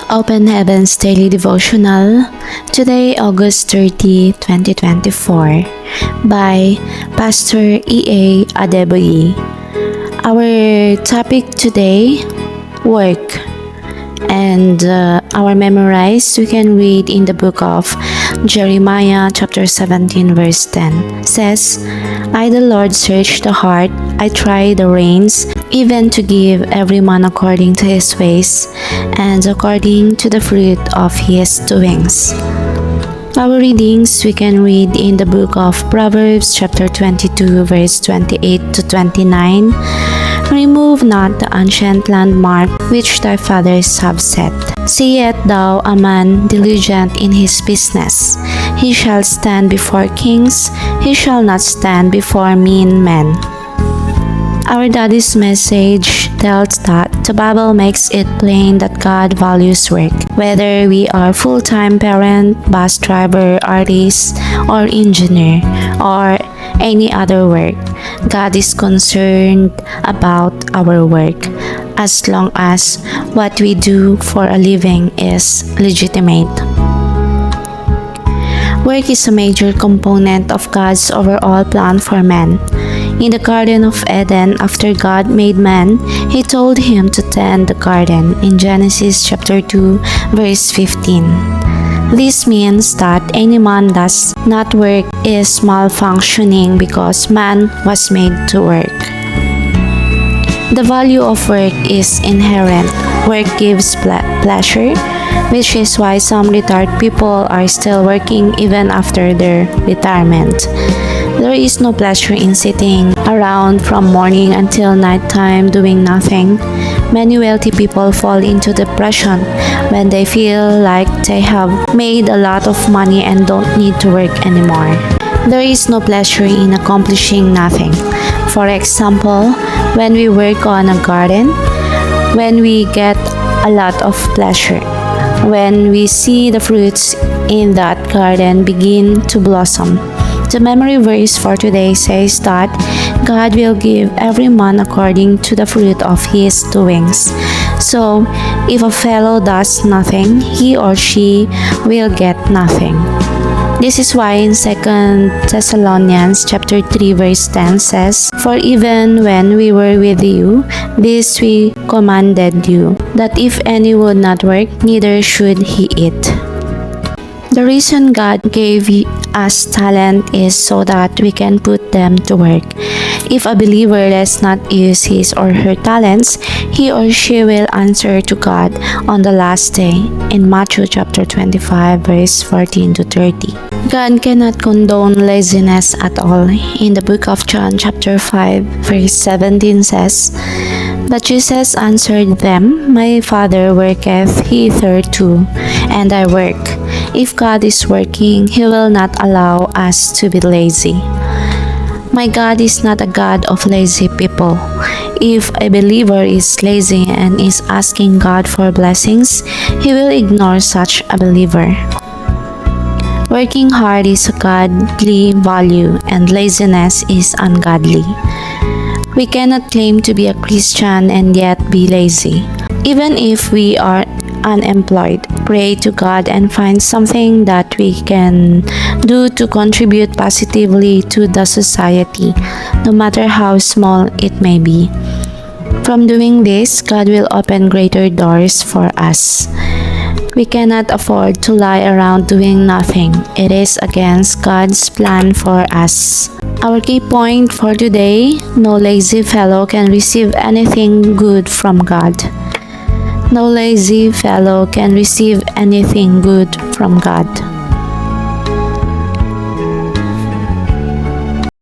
Open Heavens Daily Devotional, today August 30, 2024, by Pastor E.A. Adeboye. Our topic today, work. And our memorize, we can read in the book of Jeremiah chapter 17 verse 10. Says, I the Lord search the heart, I try the reins, even to give every man according to his ways, and according to the fruit of his doings. Our readings, we can read in the book of Proverbs chapter 22 verse 28 to 29. Remove not the ancient landmark which thy fathers have set. Seest thou a man diligent in his business? He shall stand before kings, he shall not stand before mean men. Our daddy's message tells that the Bible makes it plain that God values work. Whether we are full-time parent, bus driver, artist, or engineer, or any other work, God is concerned about our work as long as what we do for a living is legitimate. Work is a major component of God's overall plan for man. In the Garden of Eden, after God made man, He told him to tend the garden in Genesis chapter 2, verse 15. This means that any man does not work is malfunctioning because man was made to work. The value of work is inherent. Work gives pleasure, which is why some retired people are still working even after their retirement. There is no pleasure in sitting around from morning until nighttime doing nothing. Many wealthy people fall into depression when they feel like they have made a lot of money and don't need to work anymore. There is no pleasure in accomplishing nothing. For example, when we work on a garden, when we get a lot of pleasure, when we see the fruits in that garden begin to blossom. The memory verse for today says that God will give every man according to the fruit of his doings. So, if a fellow does nothing, he or she will get nothing. This is why in 2 Thessalonians chapter 3 verse 10 says, For even when we were with you, this we commanded you, that if any would not work, neither should he eat. The reason God gave us talent is so that we can put them to work. If a believer does not use his or her talents, he or she will answer to God on the last day in Matthew chapter 25 verse 14 to 30. God cannot condone laziness at all. In the book of John chapter 5 verse 17 says, But Jesus answered them, My Father worketh hitherto, and I work. If God is working, He will not allow us to be lazy. My God is not a God of lazy people. If a believer is lazy and is asking God for blessings, He will ignore such a believer. Working hard is a godly value and laziness is ungodly. We cannot claim to be a Christian and yet be lazy. Even if we are unemployed, pray to God and find something that we can do to contribute positively to the society, no matter how small it may be. From doing this, God will open greater doors for us. We cannot afford to lie around doing nothing. It is against God's plan for us. Our key point for today, no lazy fellow can receive anything good from God. No lazy fellow can receive anything good from God.